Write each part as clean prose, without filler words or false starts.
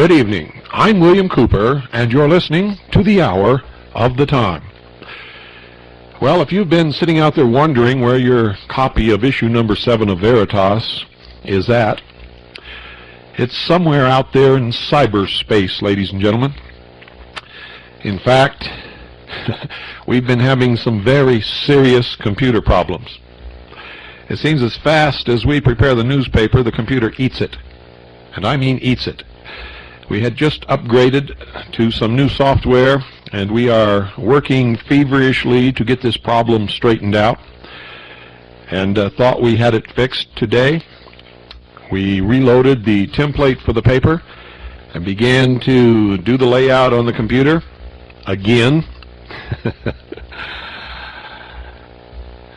Good evening. I'm William Cooper, and you're listening to the Hour of the Time. Well, if you've been sitting out there wondering where your copy of issue number 7 of Veritas is at, it's somewhere out there in cyberspace, ladies and gentlemen. In fact, we've been having some very serious computer problems. It seems as fast as we prepare the newspaper, the computer eats it. And I mean eats it. We had just upgraded to some new software, and we are working feverishly to get this problem straightened out, and thought we had it fixed today. We reloaded the template for the paper and began to do the layout on the computer again.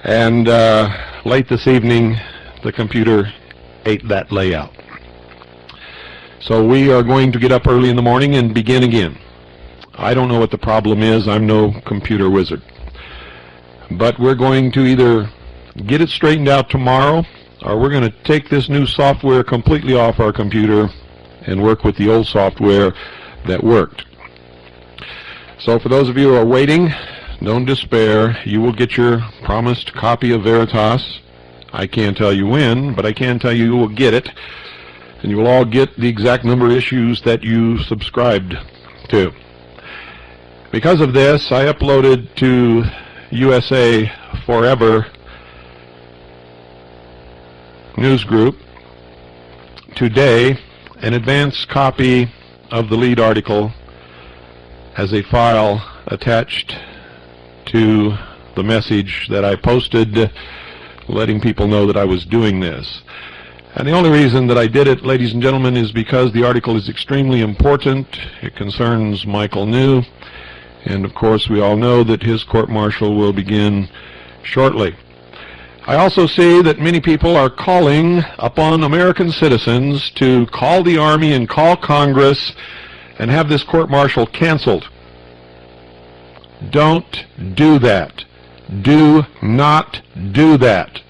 And late this evening, the computer ate that layout. So we are going to get up early in the morning and begin again. I don't know what the problem is. I'm no computer wizard. But we're going to either get it straightened out tomorrow, or we're going to take this new software completely off our computer and work with the old software that worked. So for those of you who are waiting, don't despair. You will get your promised copy of Veritas. I can't tell you when, but I can tell you will get it. And you will all get the exact number of issues that you subscribed to. Because of this, I uploaded to USA Forever News Group today an advance copy of the lead article as a file attached to the message that I posted letting people know that I was doing this. And the only reason that I did it, ladies and gentlemen, is because the article is extremely important. It concerns Michael New, and of course we all know that his court-martial will begin shortly. I also see that many people are calling upon American citizens to call the Army and call Congress and have this court-martial canceled. Don't do that. Do not do that.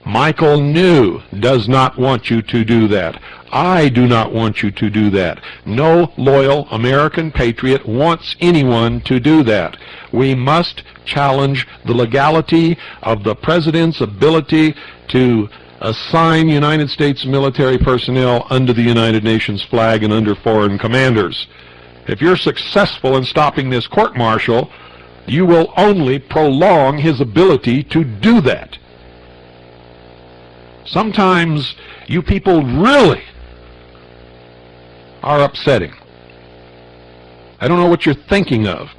Michael New does not want you to do that. I do not want you to do that. No loyal American patriot wants anyone to do that. We must challenge the legality of the President's ability to assign United States military personnel under the United Nations flag and under foreign commanders. If you're successful in stopping this court-martial, you will only prolong his ability to do that. Sometimes you people really are upsetting. I don't know what you're thinking of.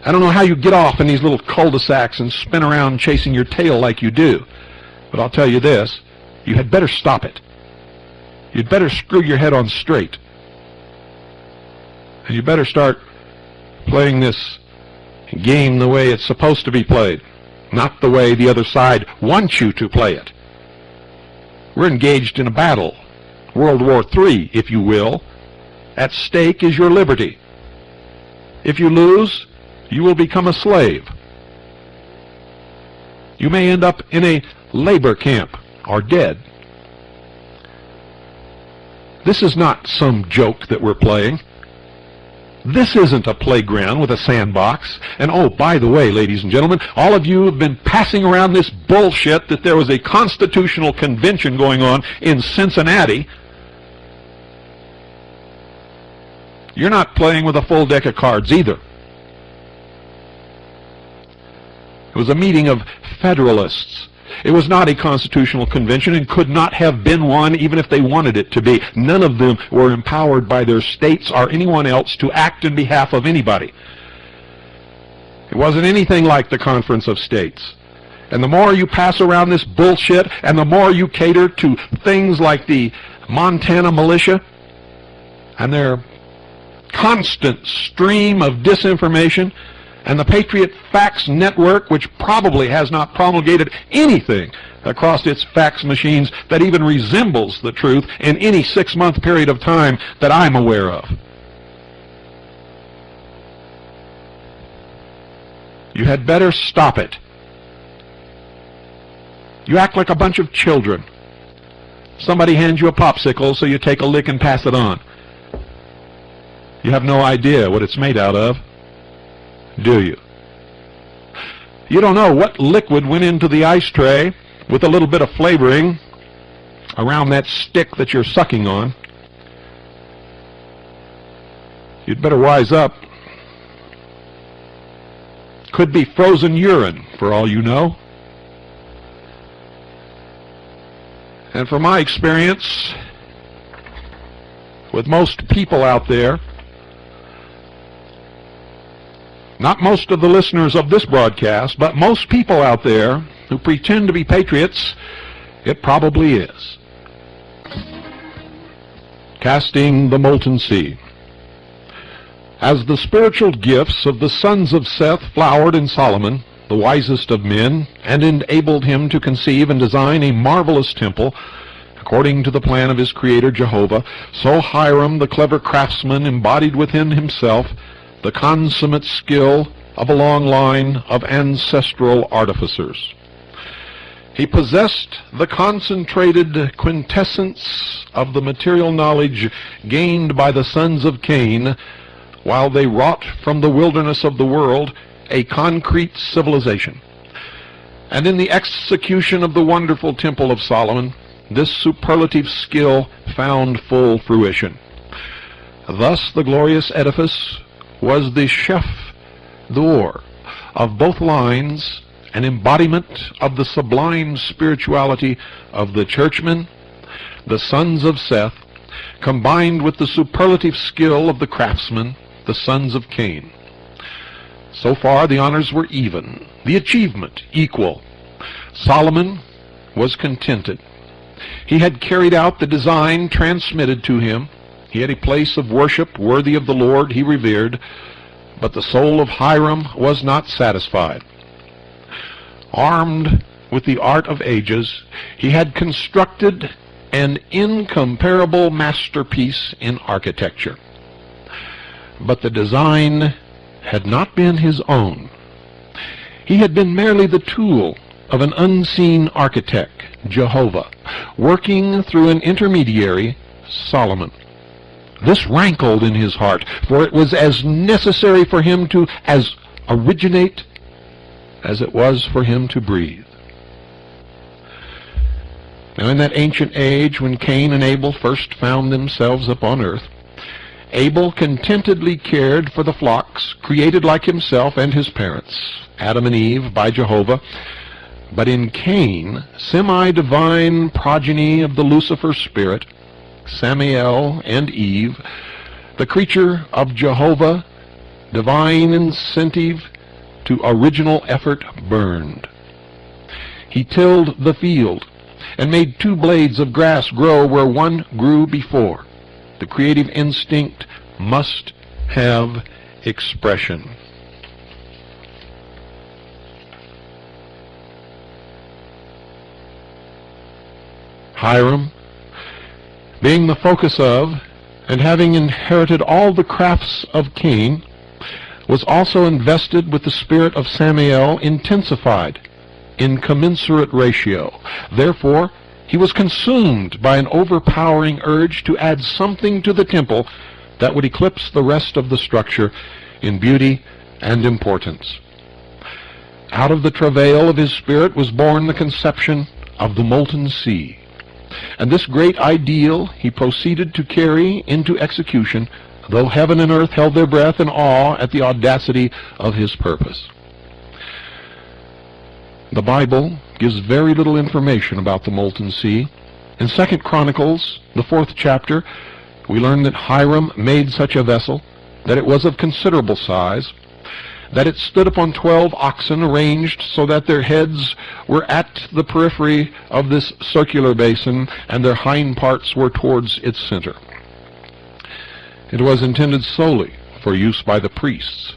I don't know how you get off in these little cul-de-sacs and spin around chasing your tail like you do. But I'll tell you this, you had better stop it. You'd better screw your head on straight. And you better start playing this game the way it's supposed to be played, not the way the other side wants you to play it. We're engaged in a battle, World War III, if you will. At stake is your liberty. If you lose, you will become a slave. You may end up in a labor camp or dead. This is not some joke that we're playing. This isn't a playground with a sandbox. And oh, by the way, ladies and gentlemen, all of you have been passing around this bullshit that there was a constitutional convention going on in Cincinnati. You're not playing with a full deck of cards either. It was a meeting of Federalists. It was not a constitutional convention and could not have been one even if they wanted it to be. None of them were empowered by their states or anyone else to act in behalf of anybody. It wasn't anything like the Conference of States. And the more you pass around this bullshit and the more you cater to things like the Montana militia and their constant stream of disinformation, and the Patriot Fax Network, which probably has not promulgated anything across its fax machines that even resembles the truth in any 6-month period of time that I'm aware of. You had better stop it. You act like a bunch of children. Somebody hands you a popsicle, so you take a lick and pass it on. You have no idea what it's made out of, do you? You don't know what liquid went into the ice tray with a little bit of flavoring around that stick that you're sucking on. You'd better wise up. Could be frozen urine, for all you know. And from my experience with most people out there, not most of the listeners of this broadcast, but most people out there who pretend to be patriots, it probably is. Casting the molten sea. As the spiritual gifts of the sons of Seth flowered in Solomon, the wisest of men, and enabled him to conceive and design a marvelous temple, according to the plan of his Creator Jehovah, so Hiram, the clever craftsman, embodied within himself the consummate skill of a long line of ancestral artificers. He possessed the concentrated quintessence of the material knowledge gained by the sons of Cain, while they wrought from the wilderness of the world a concrete civilization. And in the execution of the wonderful Temple of Solomon, this superlative skill found full fruition. Thus the glorious edifice was the chef d'oeuvre of both lines, an embodiment of the sublime spirituality of the churchmen, the sons of Seth, combined with the superlative skill of the craftsmen, the sons of Cain. So far the honors were even, the achievement equal. Solomon was contented. He had carried out the design transmitted to him. He had a place of worship worthy of the Lord he revered, but the soul of Hiram was not satisfied. Armed with the art of ages, he had constructed an incomparable masterpiece in architecture. But the design had not been his own. He had been merely the tool of an unseen architect, Jehovah, working through an intermediary, Solomon. This rankled in his heart, for it was as necessary for him to originate as it was for him to breathe. Now in that ancient age when Cain and Abel first found themselves upon earth, Abel contentedly cared for the flocks created like himself and his parents, Adam and Eve, by Jehovah. But in Cain, semi-divine progeny of the Lucifer spirit, Samael and Eve, the creature of Jehovah, divine incentive to original effort burned. He tilled the field and made 2 blades of grass grow where one grew before. The creative instinct must have expression. Hiram, being the focus of and having inherited all the crafts of Cain, was also invested with the spirit of Samael, intensified in commensurate ratio. Therefore, he was consumed by an overpowering urge to add something to the temple that would eclipse the rest of the structure in beauty and importance. Out of the travail of his spirit was born the conception of the molten sea. And this great ideal he proceeded to carry into execution, though heaven and earth held their breath in awe at the audacity of his purpose. The Bible gives very little information about the molten sea. In 2 Chronicles, the 4th chapter, we learn that Hiram made such a vessel, that it was of considerable size, that it stood upon 12 oxen arranged so that their heads were at the periphery of this circular basin, and their hind parts were towards its center. It was intended solely for use by the priests.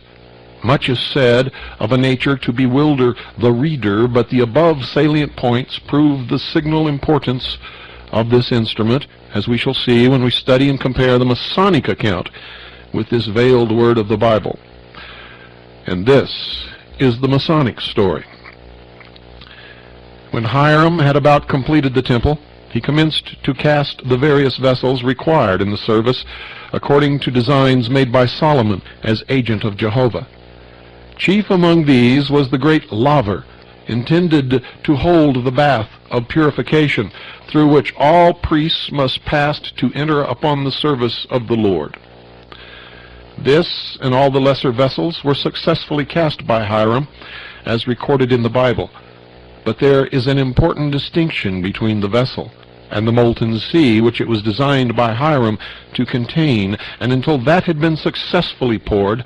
Much is said of a nature to bewilder the reader, but the above salient points prove the signal importance of this instrument, as we shall see when we study and compare the Masonic account with this veiled word of the Bible. And this is the Masonic story. When Hiram had about completed the temple, he commenced to cast the various vessels required in the service according to designs made by Solomon as agent of Jehovah. Chief among these was the great laver, intended to hold the bath of purification, through which all priests must pass to enter upon the service of the Lord. This and all the lesser vessels were successfully cast by Hiram, as recorded in the Bible. But there is an important distinction between the vessel and the molten sea, which it was designed by Hiram to contain, and until that had been successfully poured,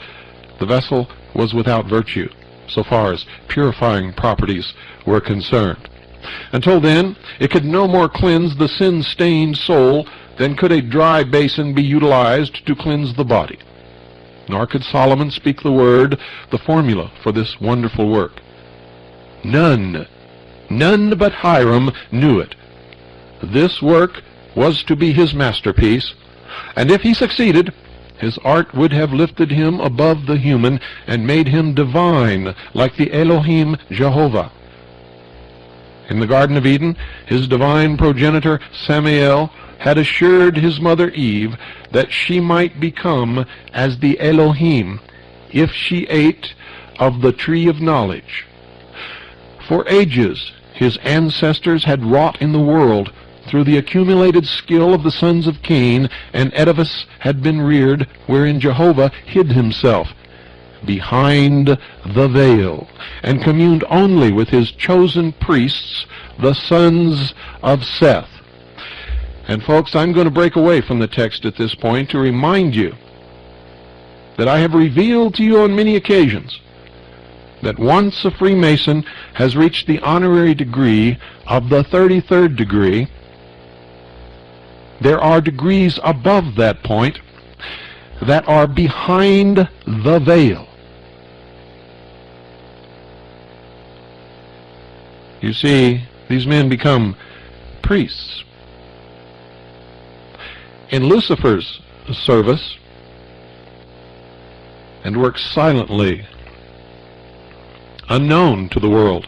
the vessel was without virtue, so far as purifying properties were concerned. Until then, it could no more cleanse the sin-stained soul than could a dry basin be utilized to cleanse the body. Nor could Solomon speak the word, the formula for this wonderful work. None but Hiram knew it. This work was to be his masterpiece, and if he succeeded, his art would have lifted him above the human and made him divine, like the Elohim Jehovah. In the Garden of Eden, his divine progenitor Samael had assured his mother Eve that she might become as the Elohim if she ate of the tree of knowledge. For ages his ancestors had wrought in the world through the accumulated skill of the sons of Cain, and edifice had been reared wherein Jehovah hid himself behind the veil, and communed only with his chosen priests, the sons of Seth. And folks, I'm going to break away from the text at this point to remind you that I have revealed to you on many occasions that once a Freemason has reached the honorary degree of the 33rd degree, there are degrees above that point that are behind the veil. You see, these men become priests. In Lucifer's service, and work silently, unknown to the world,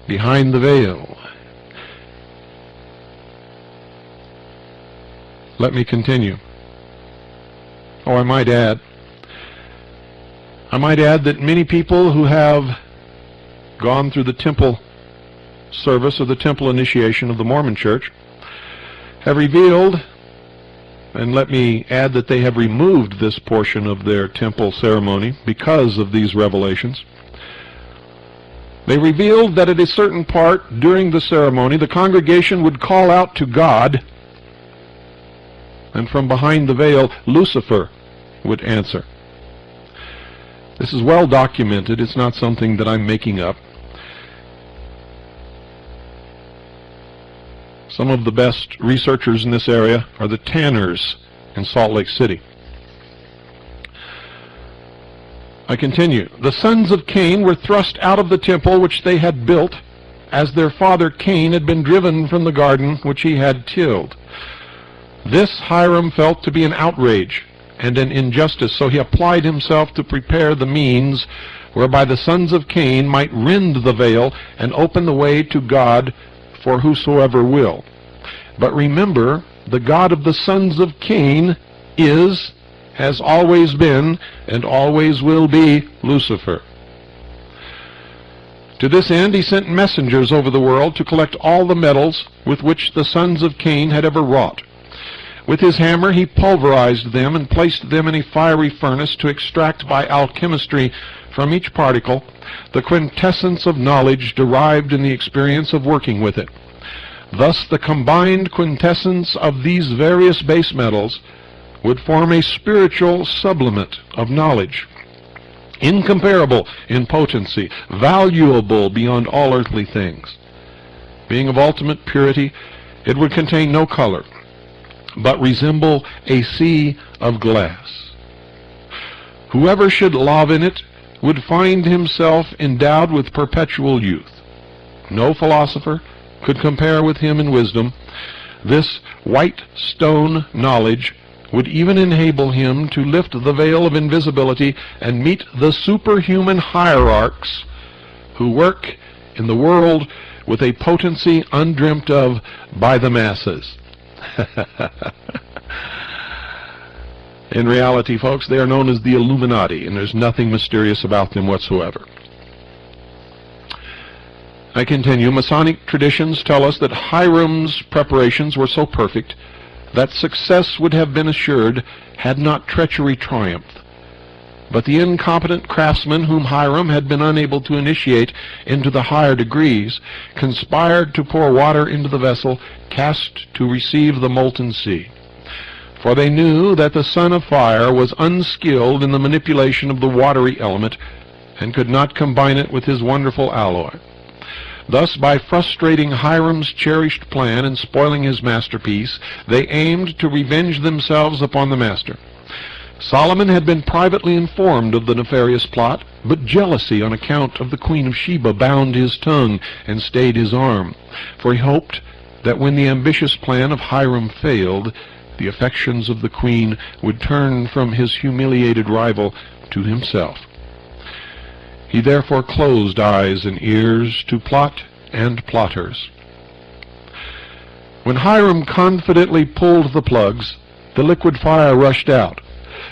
behind the veil. Let me continue. Oh, I might add that many people who have gone through the temple service or the temple initiation of the Mormon Church have revealed, and let me add that they have removed this portion of their temple ceremony because of these revelations. They revealed that at a certain part during the ceremony, the congregation would call out to God, and from behind the veil, Lucifer would answer. This is well documented. It's not something that I'm making up. Some of the best researchers in this area are the Tanners in Salt Lake City. I continue. The sons of Cain were thrust out of the temple which they had built, as their father Cain had been driven from the garden which he had tilled. This Hiram felt to be an outrage and an injustice, so he applied himself to prepare the means whereby the sons of Cain might rend the veil and open the way to God for whosoever will. But remember, the God of the sons of Cain is, has always been, and always will be Lucifer. To this end he sent messengers over the world to collect all the metals with which the sons of Cain had ever wrought. With his hammer he pulverized them and placed them in a fiery furnace to extract by alchemistry from each particle the quintessence of knowledge derived in the experience of working with it. Thus the combined quintessence of these various base metals would form a spiritual sublimate of knowledge, incomparable in potency, valuable beyond all earthly things. Being of ultimate purity, it would contain no color, but resemble a sea of glass. Whoever should love in it would find himself endowed with perpetual youth. No philosopher could compare with him in wisdom. This white stone knowledge would even enable him to lift the veil of invisibility and meet the superhuman hierarchs who work in the world with a potency undreamt of by the masses. In reality, folks, they are known as the Illuminati, and there's nothing mysterious about them whatsoever. I continue. Masonic traditions tell us that Hiram's preparations were so perfect that success would have been assured had not treachery triumphed. But the incompetent craftsmen whom Hiram had been unable to initiate into the higher degrees conspired to pour water into the vessel cast to receive the molten sea. For they knew that the son of fire was unskilled in the manipulation of the watery element and could not combine it with his wonderful alloy. Thus, by frustrating Hiram's cherished plan and spoiling his masterpiece, they aimed to revenge themselves upon the master. Solomon had been privately informed of the nefarious plot, but jealousy on account of the Queen of Sheba bound his tongue and stayed his arm, for he hoped that when the ambitious plan of Hiram failed, the affections of the queen would turn from his humiliated rival to himself. He therefore closed eyes and ears to plot and plotters. When Hiram confidently pulled the plugs, the liquid fire rushed out,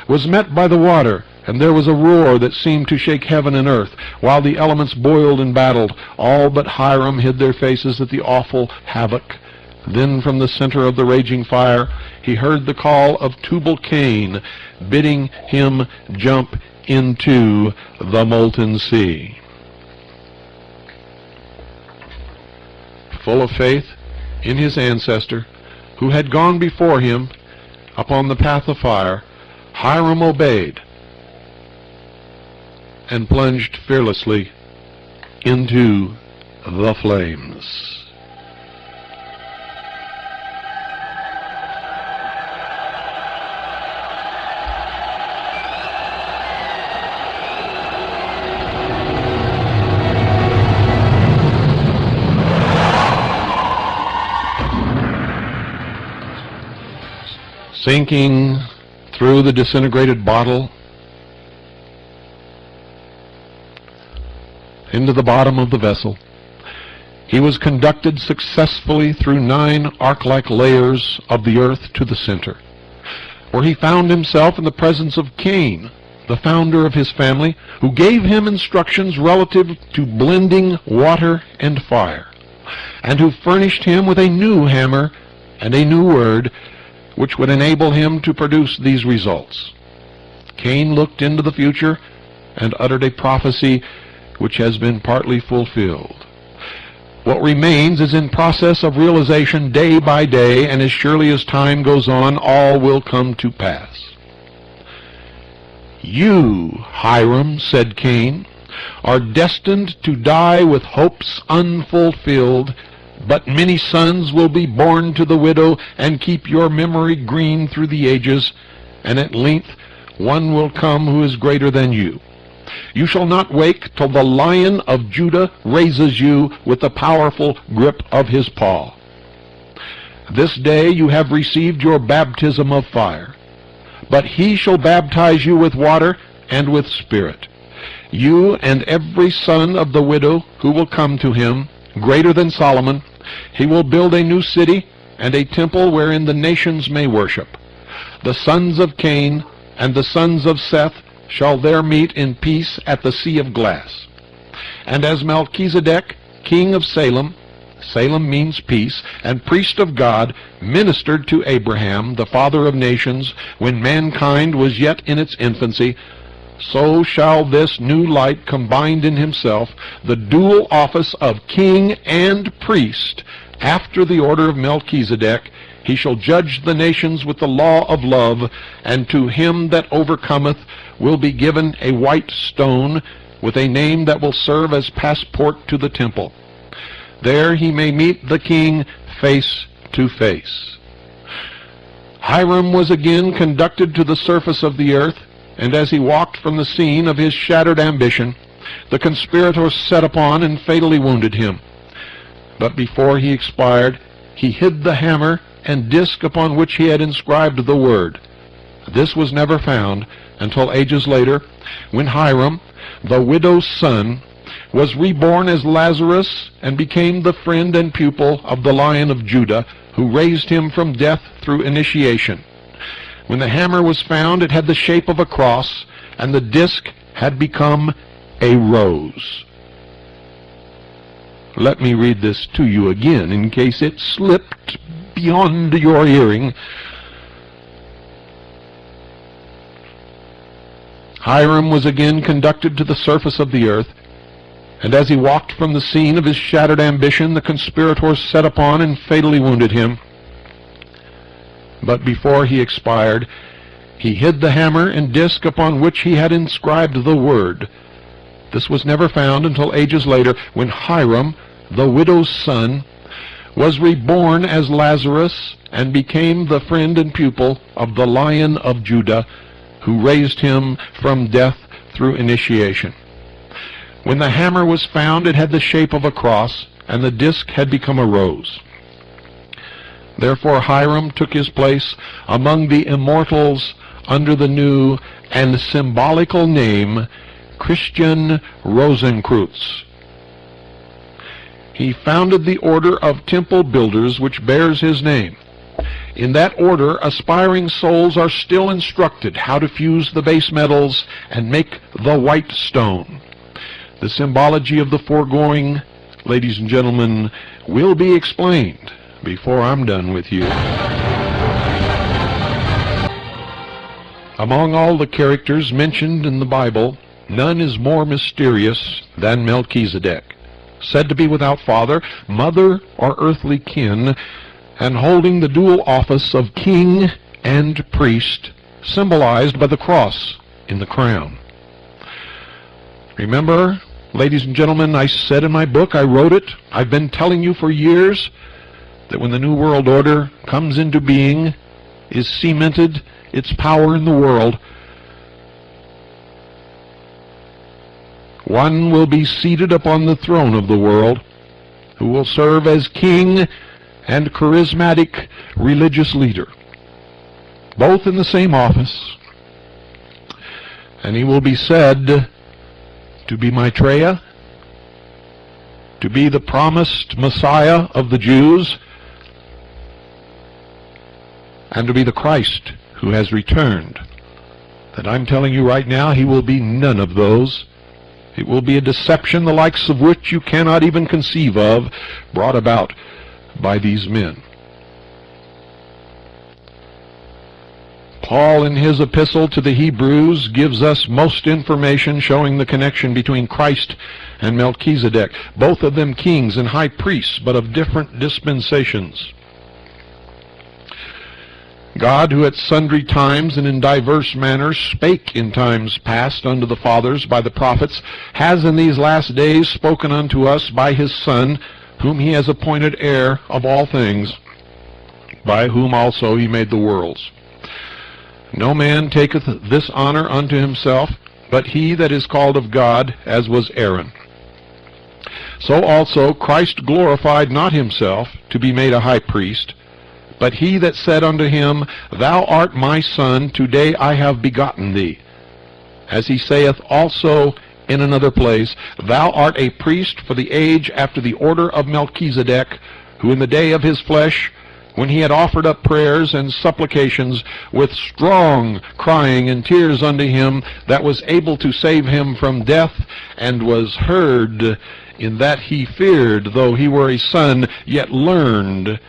was met by the water, and there was a roar that seemed to shake heaven and earth, while the elements boiled and battled. All but Hiram hid their faces at the awful havoc. Then from the center of the raging fire he heard the call of Tubal-Cain, bidding him jump into the molten sea. Full of faith in his ancestor, who had gone before him upon the path of fire, Hiram obeyed and plunged fearlessly into the flames. Sinking through the disintegrated bottle into the bottom of the vessel, he was conducted successfully through 9 arc-like layers of the earth to the center, where he found himself in the presence of Cain, the founder of his family, who gave him instructions relative to blending water and fire, and who furnished him with a new hammer and a new word which would enable him to produce these results. Cain looked into the future and uttered a prophecy which has been partly fulfilled. What remains is in process of realization day by day, and as surely as time goes on, all will come to pass. "You, Hiram," said Cain, "are destined to die with hopes unfulfilled, but many sons will be born to the widow and keep your memory green through the ages, and at length one will come who is greater than you. You shall not wake till the Lion of Judah raises you with the powerful grip of his paw. This day you have received your baptism of fire, but he shall baptize you with water and with spirit. You and every son of the widow who will come to him, greater than Solomon, he will build a new city and a temple wherein the nations may worship. The sons of Cain and the sons of Seth shall there meet in peace at the Sea of Glass. And as Melchizedek, king of Salem, Salem means peace, and priest of God, ministered to Abraham, the father of nations, when mankind was yet in its infancy, so shall this new light combined in himself the dual office of king and priest. After the order of Melchizedek, he shall judge the nations with the law of love, and to him that overcometh will be given a white stone with a name that will serve as passport to the temple. There he may meet the king face to face." Hiram was again conducted to the surface of the earth, and as he walked from the scene of his shattered ambition, the conspirators set upon and fatally wounded him. But before he expired, he hid the hammer and disc upon which he had inscribed the word. This was never found until ages later, when Hiram, the widow's son, was reborn as Lazarus and became the friend and pupil of the Lion of Judah, who raised him from death through initiation. When the hammer was found, it had the shape of a cross, and the disc had become a rose. Let me read this to you again in case it slipped beyond your hearing. Hiram was again conducted to the surface of the earth, and as he walked from the scene of his shattered ambition, the conspirators set upon and fatally wounded him. But before he expired, he hid the hammer and disc upon which he had inscribed the word. This was never found until ages later, when Hiram, the widow's son, was reborn as Lazarus and became the friend and pupil of the Lion of Judah, who raised him from death through initiation. When the hammer was found, it had the shape of a cross, and the disc had become a rose. Therefore Hiram took his place among the immortals under the new and symbolical name Christian Rosenkreuz. He founded the order of temple builders which bears his name. In that order, aspiring souls are still instructed how to fuse the base metals and make the white stone. The symbology of the foregoing, ladies and gentlemen, will be explained before I'm done with you. Among all the characters mentioned in the Bible, none is more mysterious than Melchizedek, said to be without father, mother, or earthly kin, and holding the dual office of king and priest, symbolized by the cross in the crown. Remember, ladies and gentlemen, I said in my book, I wrote it, I've been telling you for years, that when the New World Order comes into being, is cemented its power in the world, one will be seated upon the throne of the world, who will serve as king and charismatic religious leader, both in the same office. And he will be said to be Maitreya, to be the promised Messiah of the Jews, and to be the Christ who has returned. That I'm telling you right now, he will be none of those. It will be a deception the likes of which you cannot even conceive of, brought about by these men. Paul, in his epistle to the Hebrews, gives us most information showing the connection between Christ and Melchizedek, both of them kings and high priests, but of different dispensations. God, who at sundry times and in diverse manners spake in times past unto the fathers by the prophets, has in these last days spoken unto us by his Son, whom he has appointed heir of all things, by whom also he made the worlds. No man taketh this honor unto himself, but he that is called of God, as was Aaron. So also Christ glorified not himself to be made a high priest, but he that said unto him, Thou art my Son, today I have begotten thee. As he saith also in another place, Thou art a priest for the age after the order of Melchizedek, who in the day of his flesh, when he had offered up prayers and supplications with strong crying and tears unto him that was able to save him from death, and was heard in that he feared, though he were a son, yet learned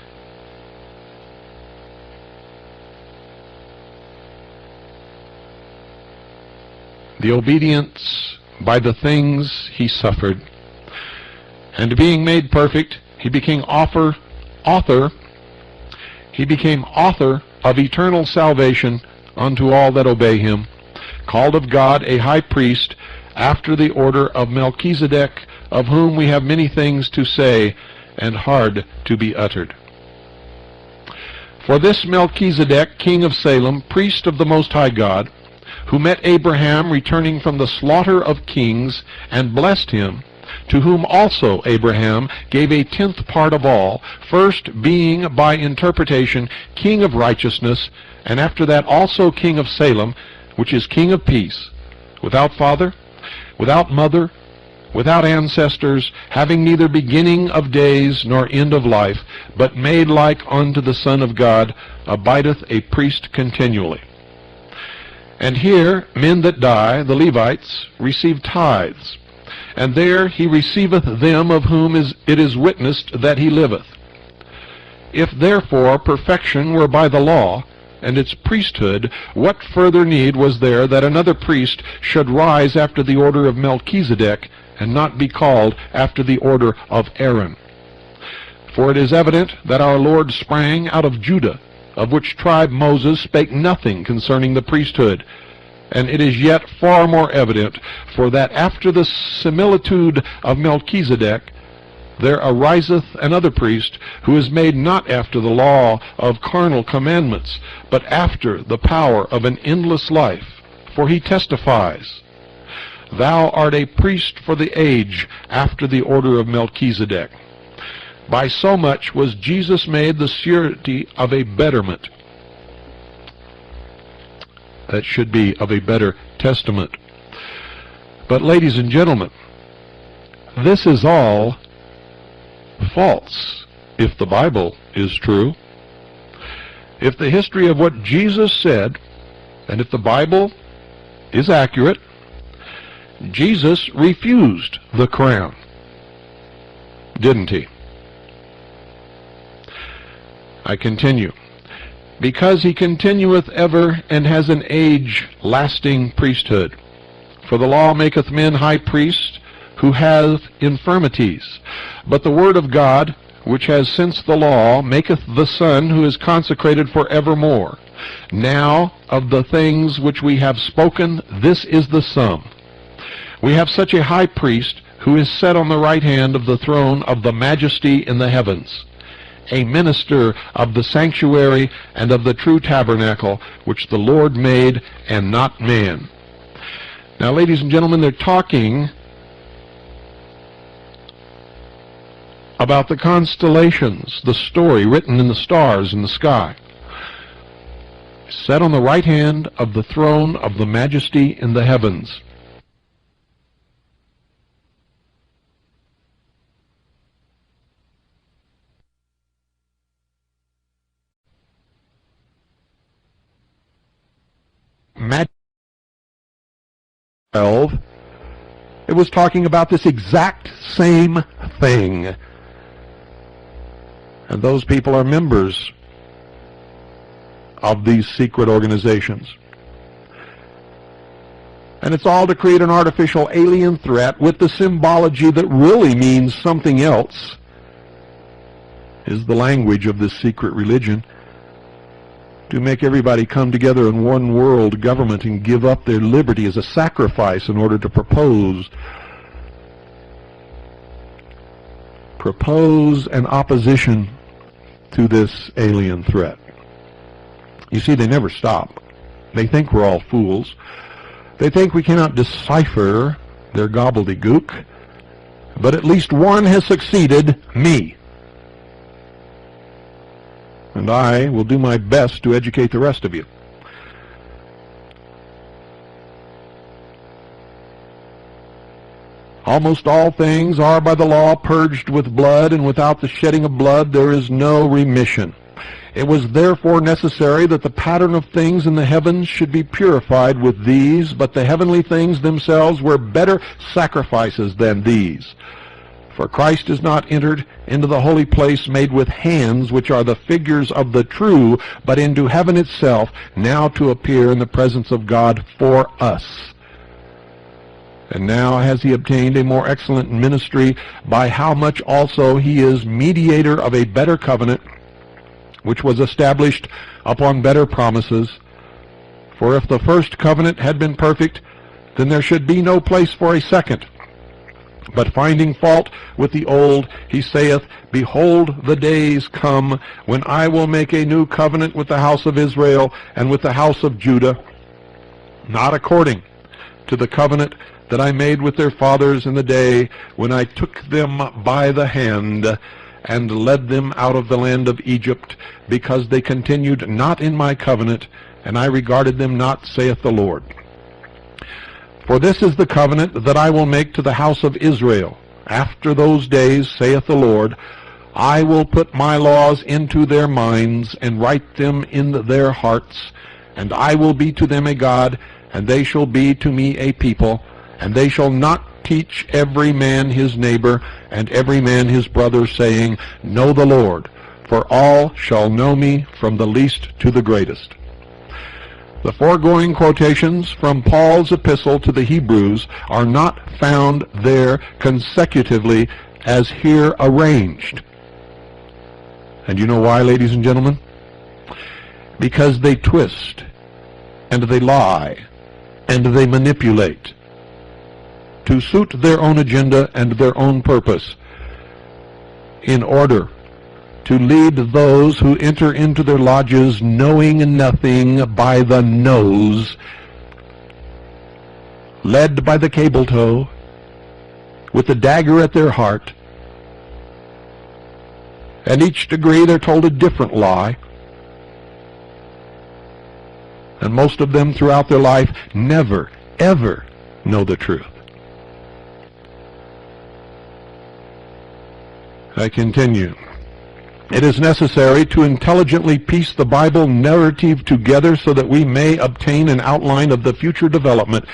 the obedience by the things he suffered. And being made perfect, he became author of eternal salvation unto all that obey him, called of God a high priest after the order of Melchizedek, of whom we have many things to say and hard to be uttered. For this Melchizedek, king of Salem, priest of the Most High God, who met Abraham returning from the slaughter of kings, and blessed him, to whom also Abraham gave a 10th part of all, first being by interpretation king of righteousness, and after that also king of Salem, which is king of peace, without father, without mother, without ancestors, having neither beginning of days nor end of life, but made like unto the Son of God, abideth a priest continually. And here men that die, the Levites, receive tithes, and there he receiveth them of whom it is witnessed that he liveth. If therefore perfection were by the law, and its priesthood, what further need was there that another priest should rise after the order of Melchizedec, and not be called after the order of Aaron? For it is evident that our Lord sprang out of Judah, of which tribe Moses spake nothing concerning the priesthood. And it is yet far more evident, for that after the similitude of Melchizedec there ariseth another priest, who is made not after the law of carnal commandments, but after the power of an endless life. For he testifies, Thou art a priest for the age, after the order of Melchizedec. By so much was Jesus made the surety of a betterment. That should be of a better testament. But ladies and gentlemen, this is all false if the Bible is true. If the history of what Jesus said, and if the Bible is accurate, Jesus refused the crown, didn't he? I continue. Because he continueth ever, and has an age-lasting priesthood. For the law maketh men high priests, who have infirmities. But the word of God, which has since the law, maketh the Son, who is consecrated for evermore. Now, of the things which we have spoken, this is the sum. We have such a high priest, who is set on the right hand of the throne of the majesty in the heavens, a minister of the sanctuary and of the true tabernacle, which the Lord made, and not man. Now, ladies and gentlemen, they're talking about the constellations, the story written in the stars in the sky. Set on the right hand of the throne of the majesty in the heavens. Matthew 12, it was talking about this exact same thing. And those people are members of these secret organizations. And it's all to create an artificial alien threat with the symbology that really means something else, is the language of this secret religion, to make everybody come together in one world government and give up their liberty as a sacrifice in order to propose an opposition to this alien threat. You see, they never stop. They think we're all fools. They think we cannot decipher their gobbledygook, but at least one has succeeded, me. And I will do my best to educate the rest of you. Almost all things are by the law purged with blood, and without the shedding of blood there is no remission. It was therefore necessary that the pattern of things in the heavens should be purified with these, but the heavenly things themselves were better sacrifices than these. For Christ is not entered into the holy place made with hands, which are the figures of the true, but into heaven itself, now to appear in the presence of God for us. And now has he obtained a more excellent ministry, by how much also he is mediator of a better covenant, which was established upon better promises. For if the first covenant had been perfect, then there should be no place for a second. But finding fault with the old, he saith, Behold, the days come, when I will make a new covenant with the house of Israel and with the house of Judah, not according to the covenant that I made with their fathers in the day when I took them by the hand and led them out of the land of Egypt, because they continued not in my covenant, and I regarded them not, saith the Lord. For this is the covenant that I will make to the house of Israel. After those days, saith the Lord, I will put my laws into their minds, and write them in their hearts, and I will be to them a God, and they shall be to me a people, and they shall not teach every man his neighbor, and every man his brother, saying, Know the Lord, for all shall know me, from the least to the greatest. The foregoing quotations from Paul's epistle to the Hebrews are not found there consecutively as here arranged. And you know why, ladies and gentlemen? Because they twist, and they lie, and they manipulate to suit their own agenda and their own purpose, in order to lead those who enter into their lodges knowing nothing by the nose, led by the cable tow, with the dagger at their heart. And each degree they're told a different lie. And most of them throughout their life never, ever know the truth. I continue. It is necessary to intelligently piece the Bible narrative together so that we may obtain an outline of the future development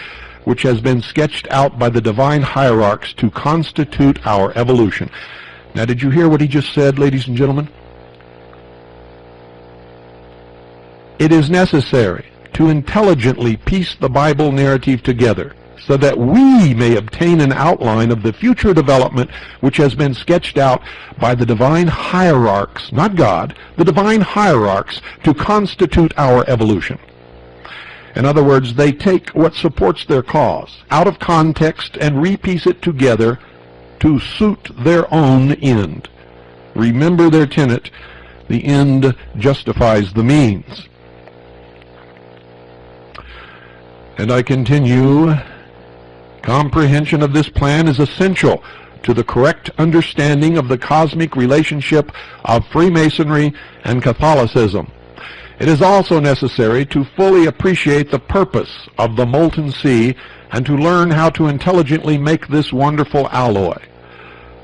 which has been sketched out by the divine hierarchs to constitute our evolution. Now, did you hear what he just said, ladies and gentlemen? It is necessary to intelligently piece the Bible narrative together so that we may obtain an outline of the future development which has been sketched out by the divine hierarchs, not God, the divine hierarchs, to constitute our evolution. In other words, they take what supports their cause out of context and repiece it together to suit their own end. Remember their tenet, the end justifies the means. And I continue. Comprehension of this plan is essential to the correct understanding of the cosmic relationship of Freemasonry and Catholicism. It is also necessary to fully appreciate the purpose of the molten sea and to learn how to intelligently make this wonderful alloy.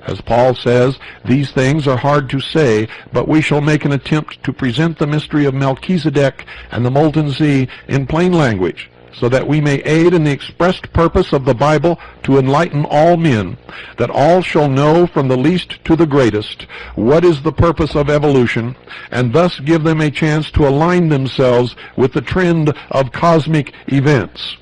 As Paul says, these things are hard to say, but we shall make an attempt to present the mystery of Melchizedek and the molten sea in plain language, so that we may aid in the expressed purpose of the Bible to enlighten all men, that all shall know from the least to the greatest what is the purpose of evolution, and thus give them a chance to align themselves with the trend of cosmic events.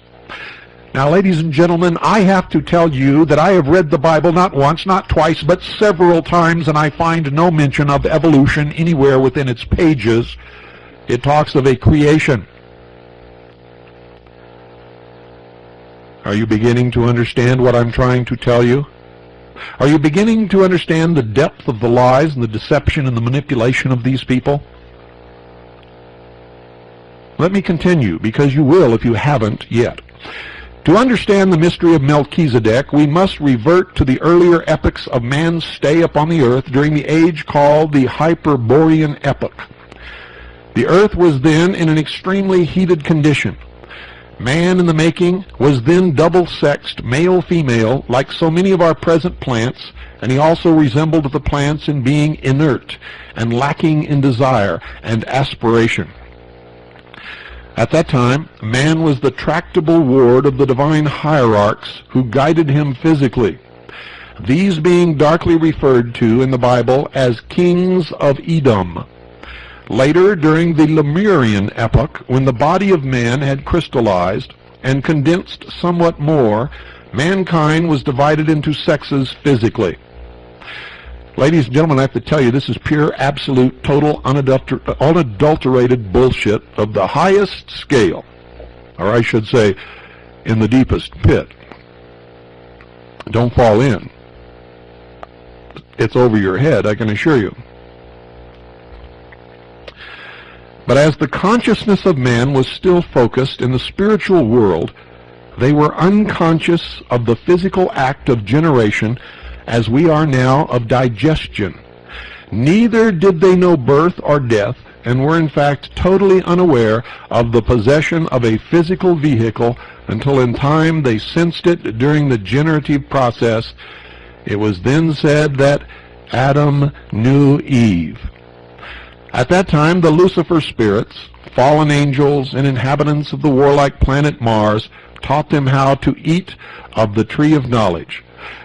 Now, ladies and gentlemen, I have to tell you that I have read the Bible not once, not twice, but several times, and I find no mention of evolution anywhere within its pages. It talks of a creation. Are you beginning to understand what I'm trying to tell you? Are you beginning to understand the depth of the lies and the deception and the manipulation of these people? Let me continue, because you will if you haven't yet. To understand the mystery of Melchizedek, we must revert to the earlier epochs of man's stay upon the earth during the age called the Hyperborean epoch. The earth was then in an extremely heated condition. Man in the making was then double-sexed, male-female, like so many of our present plants, and he also resembled the plants in being inert and lacking in desire and aspiration. At that time, man was the tractable ward of the divine hierarchs who guided him physically, these being darkly referred to in the Bible as kings of Edom. Later, during the Lemurian epoch, when the body of man had crystallized and condensed somewhat more, mankind was divided into sexes physically. Ladies and gentlemen, I have to tell you, this is pure, absolute, total, unadulterated bullshit of the highest scale, or I should say, in the deepest pit. Don't fall in. It's over your head, I can assure you. But as the consciousness of man was still focused in the spiritual world, they were unconscious of the physical act of generation as we are now of digestion. Neither did they know birth or death, and were in fact totally unaware of the possession of a physical vehicle until in time they sensed it during the generative process. It was then said that Adam knew Eve. At that time, the Lucifer spirits, fallen angels, and inhabitants of the warlike planet Mars taught them how to eat of the tree of knowledge,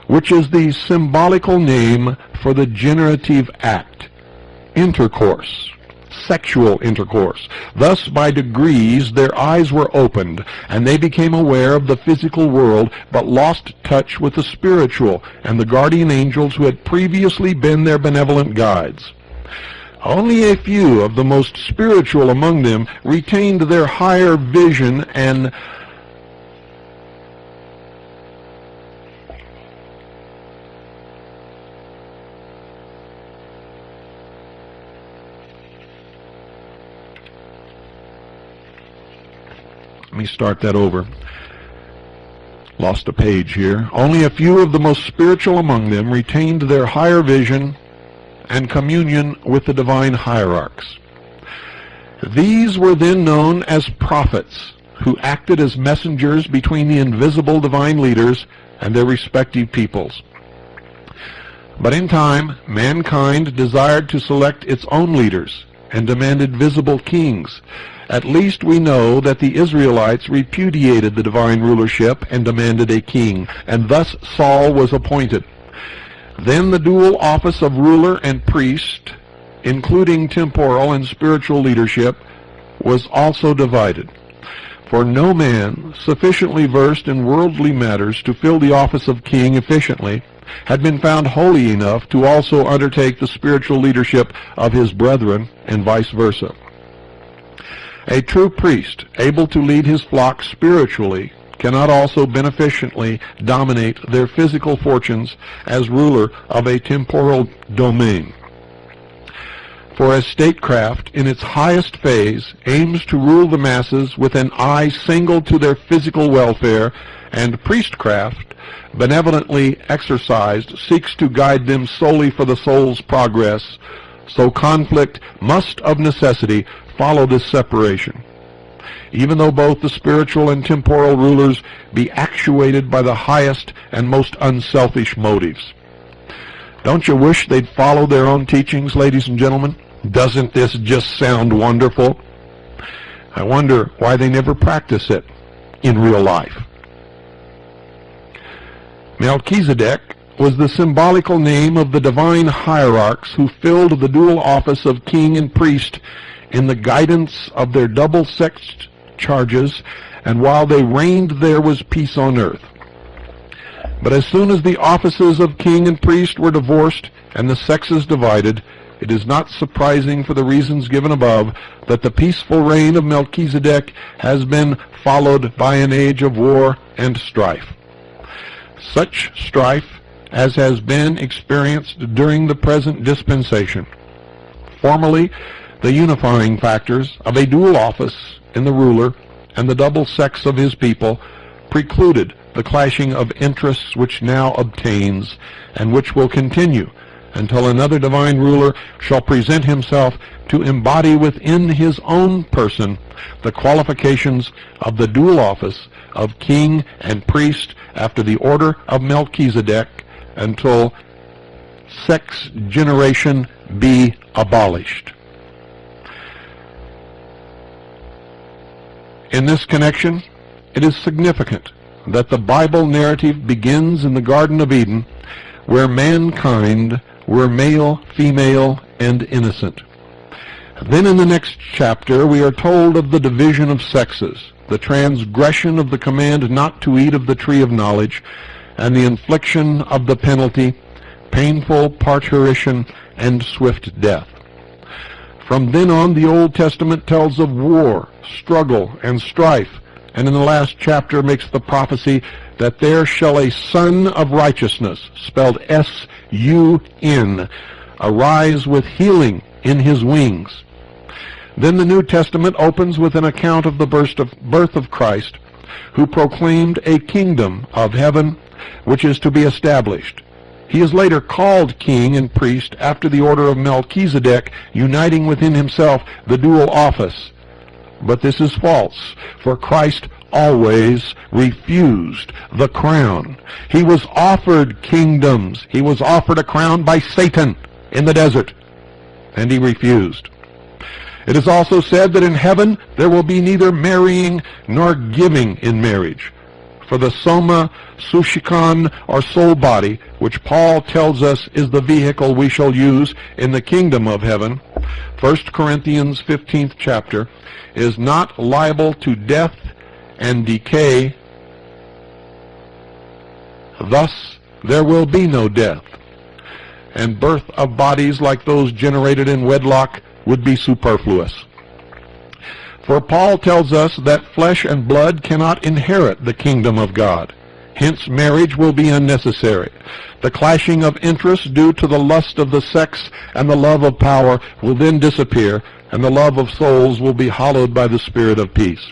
which is the symbolical name for the generative act, intercourse, sexual intercourse. Thus, by degrees, their eyes were opened, and they became aware of the physical world, but lost touch with the spiritual and the guardian angels who had previously been their benevolent guides. Only a few of the most spiritual among them retained their higher vision and let me start that over. Lost a page here. Only a few of the most spiritual among them retained their higher vision and communion with the divine hierarchs. These were then known as prophets, who acted as messengers between the invisible divine leaders and their respective peoples. But in time, mankind desired to select its own leaders and demanded visible kings. At least we know that the Israelites repudiated the divine rulership and demanded a king, and thus Saul was appointed. Then the dual office of ruler and priest, including temporal and spiritual leadership, was also divided. For no man sufficiently versed in worldly matters to fill the office of king efficiently had been found holy enough to also undertake the spiritual leadership of his brethren, and vice versa. A true priest, able to lead his flock spiritually, cannot also beneficently dominate their physical fortunes as ruler of a temporal domain. For as statecraft, in its highest phase, aims to rule the masses with an eye single to their physical welfare, and priestcraft, benevolently exercised, seeks to guide them solely for the soul's progress, so conflict must of necessity follow this separation, even though both the spiritual and temporal rulers be actuated by the highest and most unselfish motives. Don't you wish they'd follow their own teachings, ladies and gentlemen? Doesn't this just sound wonderful? I wonder why they never practice it in real life. Melchizedek was the symbolical name of the divine hierarchs who filled the dual office of king and priest in the guidance of their double-sexed charges, and while they reigned there was peace on earth. But as soon as the offices of king and priest were divorced and the sexes divided, it is not surprising, for the reasons given above, that the peaceful reign of Melchizedek has been followed by an age of war and strife. Such strife as has been experienced during the present dispensation. Formerly, the unifying factors of a dual office in the ruler and the double sex of his people precluded the clashing of interests which now obtains, and which will continue until another divine ruler shall present himself to embody within his own person the qualifications of the dual office of king and priest after the order of Melchizedek, until sex generation be abolished. In this connection, it is significant that the Bible narrative begins in the Garden of Eden, where mankind were male, female, and innocent. Then in the next chapter we are told of the division of sexes, the transgression of the command not to eat of the tree of knowledge, and the infliction of the penalty, painful parturition, and swift death. From then on, the Old Testament tells of war, struggle, and strife, and in the last chapter makes the prophecy that there shall a Son of Righteousness, spelled S-U-N, arise with healing in his wings. Then the New Testament opens with an account of the birth of Christ, who proclaimed a kingdom of heaven which is to be established. He is later called king and priest after the order of Melchizedek, uniting within himself the dual office. But this is false, for Christ always refused the crown. He was offered kingdoms. He was offered a crown by Satan in the desert, and he refused. It is also said that in heaven there will be neither marrying nor giving in marriage. For the soma, sushikon, or soul body, which Paul tells us is the vehicle we shall use in the kingdom of heaven, 1 Corinthians 15th chapter, is not liable to death and decay. Thus there will be no death, and birth of bodies like those generated in wedlock would be superfluous. For Paul tells us that flesh and blood cannot inherit the kingdom of God. Hence marriage will be unnecessary. The clashing of interests due to the lust of the sex and the love of power will then disappear, and the love of souls will be hallowed by the Spirit of peace.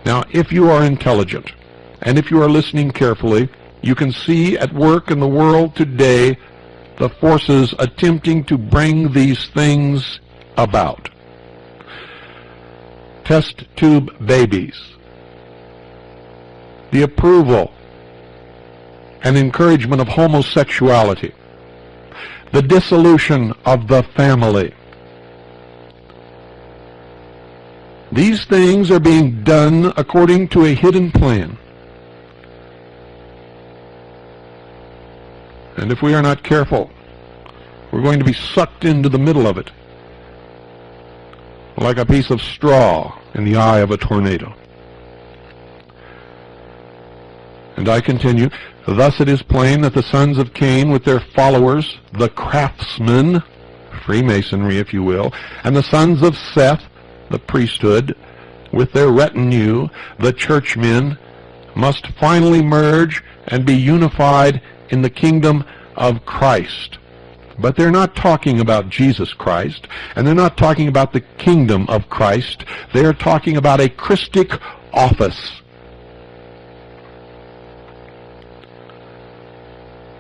Now, if you are intelligent, and if you are listening carefully, you can see at work in the world today the forces attempting to bring these things about. Test tube babies, the approval and encouragement of homosexuality, the dissolution of the family. These things are being done according to a hidden plan. And if we are not careful, we're going to be sucked into the middle of it, like a piece of straw in the eye of a tornado. And I continue, thus it is plain that the sons of Cain with their followers, the craftsmen, Freemasonry if you will, and the sons of Seth, the priesthood, with their retinue, the churchmen, must finally merge and be unified in the kingdom of Christ. But they're not talking about Jesus Christ, and they're not talking about the kingdom of Christ. They're talking about a Christic office.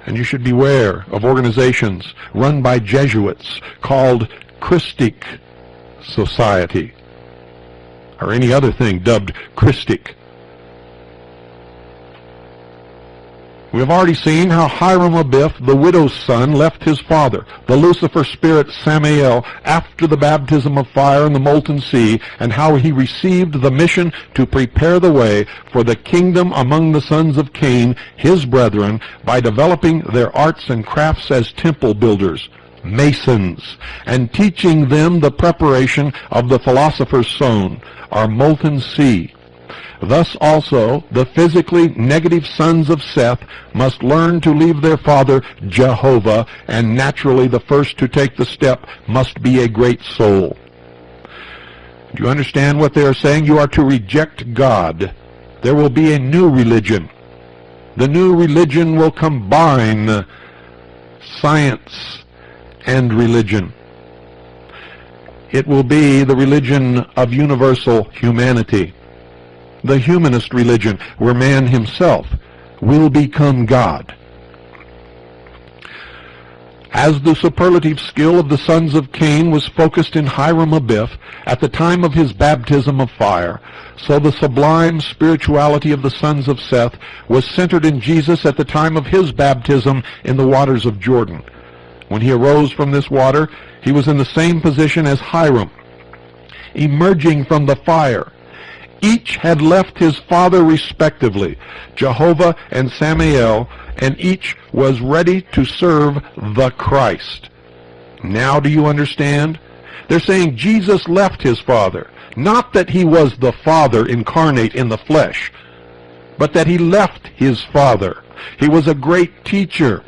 And you should beware of organizations run by Jesuits called Christic Society, or any other thing dubbed Christic. We have already seen how Hiram Abiff, the widow's son, left his father, the Lucifer spirit Samael, after the baptism of fire in the molten sea, and how he received the mission to prepare the way for the kingdom among the sons of Cain, his brethren, by developing their arts and crafts as temple builders, masons, and teaching them the preparation of the philosopher's stone, or molten sea. Thus also the physically negative sons of Seth must learn to leave their father Jehovah, and naturally the first to take the step must be a great soul. Do you understand what they are saying? You are to reject God. There will be a new religion. The new religion will combine science and religion. It will be the religion of universal humanity, the humanist religion, where man himself will become God. As the superlative skill of the sons of Cain was focused in Hiram Abiff at the time of his baptism of fire, so the sublime spirituality of the sons of Seth was centered in Jesus at the time of his baptism in the waters of Jordan. When he arose from this water, he was in the same position as Hiram, emerging from the fire. Each had left his father respectively, Jehovah and Samael, and each was ready to serve the Christ. Now do you understand? They're saying Jesus left his father. Not that he was the Father incarnate in the flesh, but that he left his father. He was a great teacher.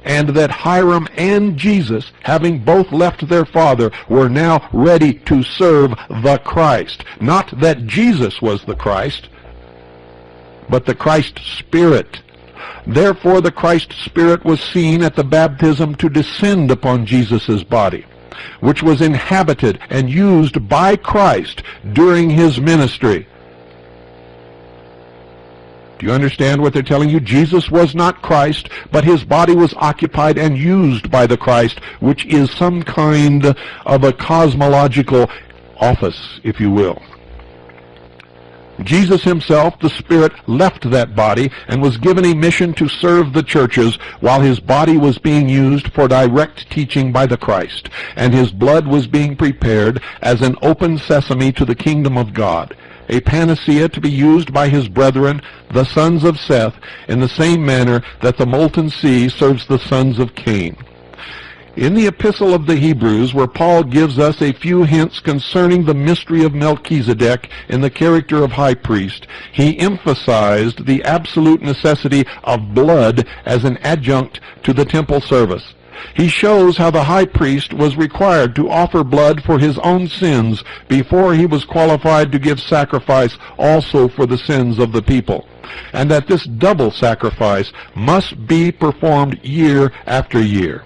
And that Hiram and Jesus, having both left their father, were now ready to serve the Christ. Not that Jesus was the Christ, but the Christ Spirit. Therefore the Christ Spirit was seen at the baptism to descend upon Jesus' body, which was inhabited and used by Christ during his ministry. Do you understand what they're telling you? Jesus was not Christ, but his body was occupied and used by the Christ, which is some kind of a cosmological office, if you will. Jesus himself, the Spirit, left that body and was given a mission to serve the churches while his body was being used for direct teaching by the Christ, and his blood was being prepared as an open sesame to the kingdom of God, a panacea to be used by his brethren, the sons of Seth, in the same manner that the molten sea serves the sons of Cain. In the Epistle of the Hebrews, where Paul gives us a few hints concerning the mystery of Melchizedek in the character of high priest, he emphasized the absolute necessity of blood as an adjunct to the temple service. He shows how the high priest was required to offer blood for his own sins before he was qualified to give sacrifice also for the sins of the people, and that this double sacrifice must be performed year after year.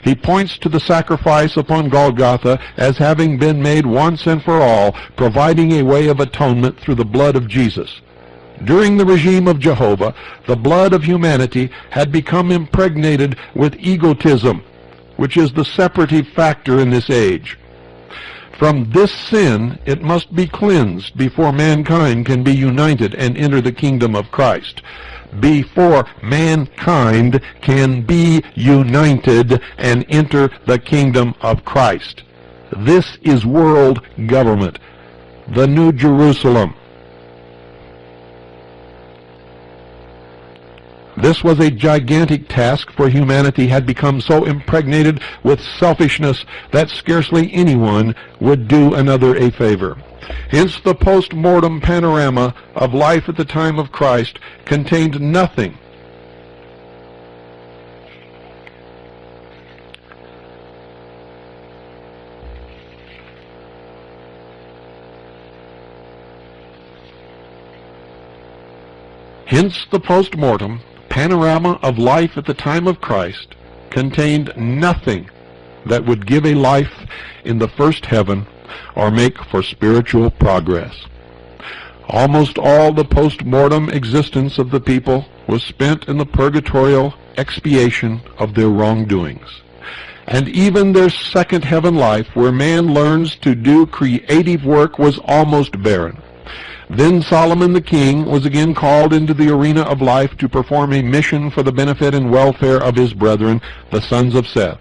He points to the sacrifice upon Golgotha as having been made once and for all, providing a way of atonement through the blood of Jesus. During the regime of Jehovah, the blood of humanity had become impregnated with egotism, which is the separative factor in this age. From this sin, it must be cleansed before mankind can be united and enter the kingdom of Christ. Before mankind can be united and enter the kingdom of Christ. This is world government, the New Jerusalem. This was a gigantic task, for humanity had become so impregnated with selfishness that scarcely anyone would do another a favor. Hence the post-mortem panorama of life at the time of Christ contained nothing Hence the post-mortem panorama of life at the time of Christ contained nothing that would give a life in the first heaven or make for spiritual progress. Almost all the post-mortem existence of the people was spent in the purgatorial expiation of their wrongdoings. And even their second heaven life, where man learns to do creative work, was almost barren. Then Solomon the king was again called into the arena of life to perform a mission for the benefit and welfare of his brethren, the sons of Seth.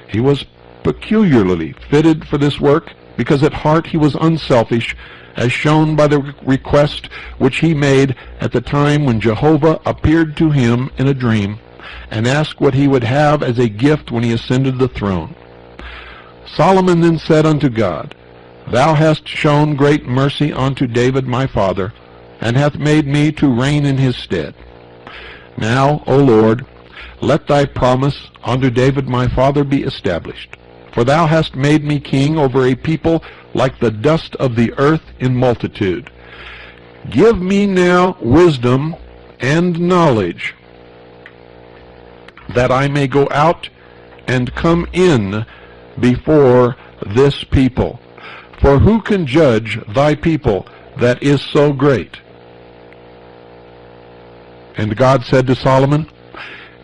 He was peculiarly fitted for this work because at heart he was unselfish, as shown by the request which he made at the time when Jehovah appeared to him in a dream and asked what he would have as a gift when he ascended the throne. Solomon then said unto God, Thou hast shown great mercy unto David my father, and hath made me to reign in his stead. Now, O Lord, let thy promise unto David my father be established. For thou hast made me king over a people like the dust of the earth in multitude. Give me now wisdom and knowledge, that I may go out and come in before this people. For who can judge thy people that is so great? And God said to Solomon,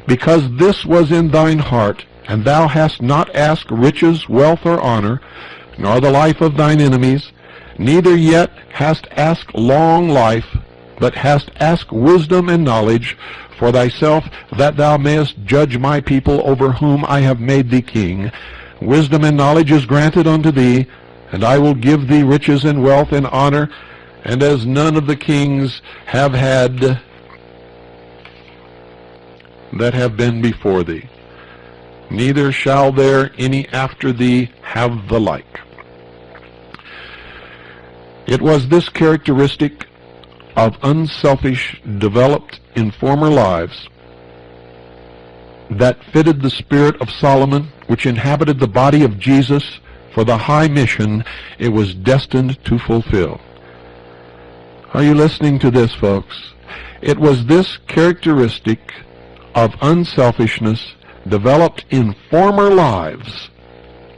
Because this was in thine heart, and thou hast not asked riches, wealth, or honor, nor the life of thine enemies, neither yet hast asked long life, but hast asked wisdom and knowledge for thyself, that thou mayest judge my people over whom I have made thee king. Wisdom and knowledge is granted unto thee, and I will give thee riches and wealth and honor, and as none of the kings have had that have been before thee, neither shall there any after thee have the like. It was this characteristic of unselfish developed in former lives that fitted the spirit of Solomon, which inhabited the body of Jesus, for the high mission it was destined to fulfill. Are you listening to this, folks? It was this characteristic of unselfishness developed in former lives,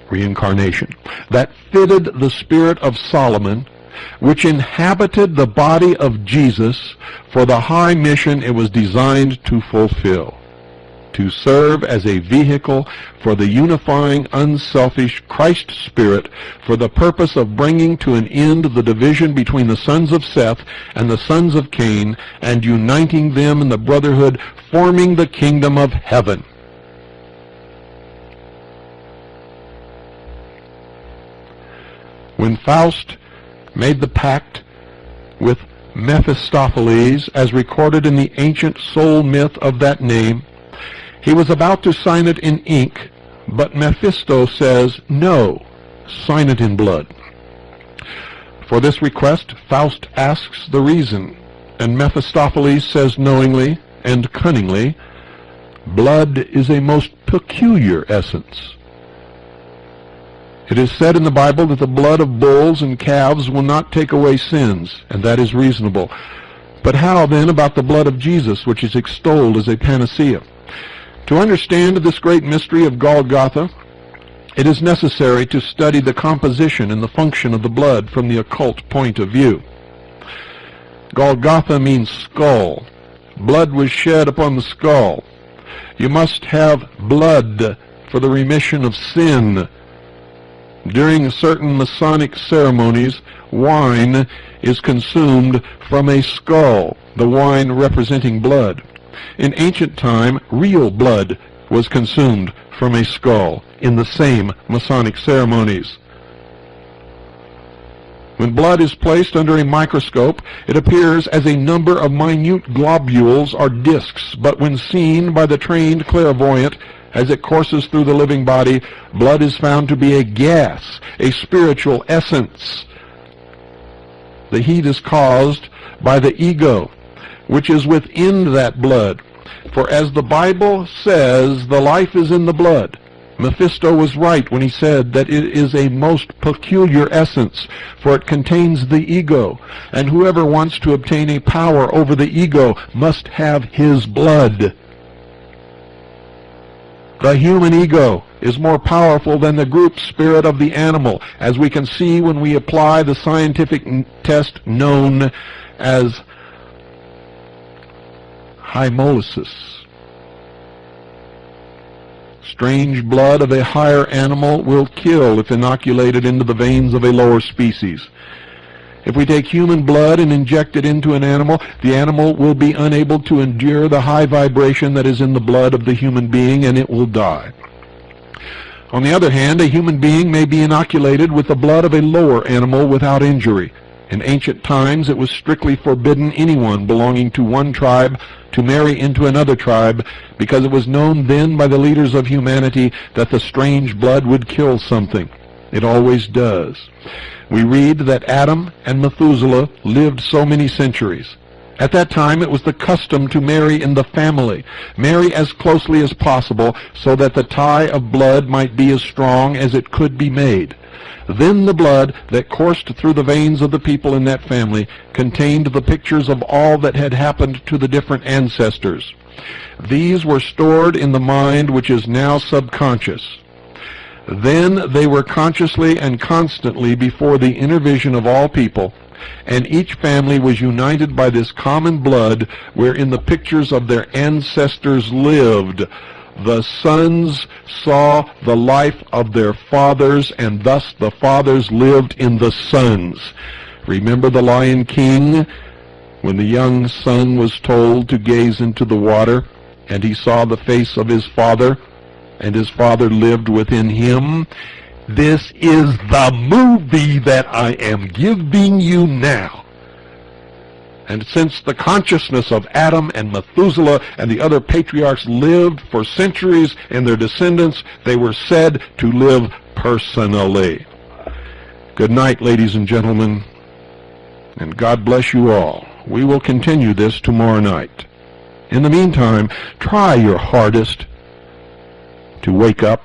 reincarnation, that fitted the spirit of Solomon which inhabited the body of Jesus for the high mission it was designed to fulfill, to serve as a vehicle for the unifying, unselfish Christ Spirit for the purpose of bringing to an end the division between the sons of Seth and the sons of Cain and uniting them in the brotherhood, forming the kingdom of heaven. When Faust made the pact with Mephistopheles, as recorded in the ancient soul myth of that name, he was about to sign it in ink, but Mephisto says, "No, sign it in blood." For this request, Faust asks the reason, and Mephistopheles says knowingly and cunningly, "Blood is a most peculiar essence. It is said in the Bible that the blood of bulls and calves will not take away sins, and that is reasonable. But how then about the blood of Jesus, which is extolled as a panacea? To understand this great mystery of Golgotha, it is necessary to study the composition and the function of the blood from the occult point of view. Golgotha means skull. Blood was shed upon the skull. You must have blood for the remission of sin. During certain Masonic ceremonies, wine is consumed from a skull, the wine representing blood. In ancient time, real blood was consumed from a skull in the same Masonic ceremonies. When blood is placed under a microscope, it appears as a number of minute globules or discs, but when seen by the trained clairvoyant, as it courses through the living body, blood is found to be a gas, a spiritual essence. The heat is caused by the ego, which is within that blood. For as the Bible says, the life is in the blood. Mephisto was right when he said that it is a most peculiar essence, for it contains the ego, and whoever wants to obtain a power over the ego must have his blood. The human ego is more powerful than the group spirit of the animal, as we can see when we apply the scientific test known as hemolysis. Strange blood of a higher animal will kill if inoculated into the veins of a lower species. If we take human blood and inject it into an animal, the animal will be unable to endure the high vibration that is in the blood of the human being, and it will die. On the other hand, a human being may be inoculated with the blood of a lower animal without injury. In ancient times, it was strictly forbidden anyone belonging to one tribe to marry into another tribe, because it was known then by the leaders of humanity that the strange blood would kill something. It always does. We read that Adam and Methuselah lived so many centuries. At that time, it was the custom to marry in the family, marry as closely as possible, so that the tie of blood might be as strong as it could be made. Then the blood that coursed through the veins of the people in that family contained the pictures of all that had happened to the different ancestors. These were stored in the mind, which is now subconscious. Then they were consciously and constantly before the inner vision of all people, and each family was united by this common blood wherein the pictures of their ancestors lived. The sons saw the life of their fathers, and thus the fathers lived in the sons. Remember the Lion King, when the young son was told to gaze into the water, and he saw the face of his father, and his father lived within him? This is the movie that I am giving you now. And since the consciousness of Adam and Methuselah and the other patriarchs lived for centuries in their descendants, they were said to live personally. Good night, ladies and gentlemen, and God bless you all. We will continue this tomorrow night. In the meantime, try your hardest to wake up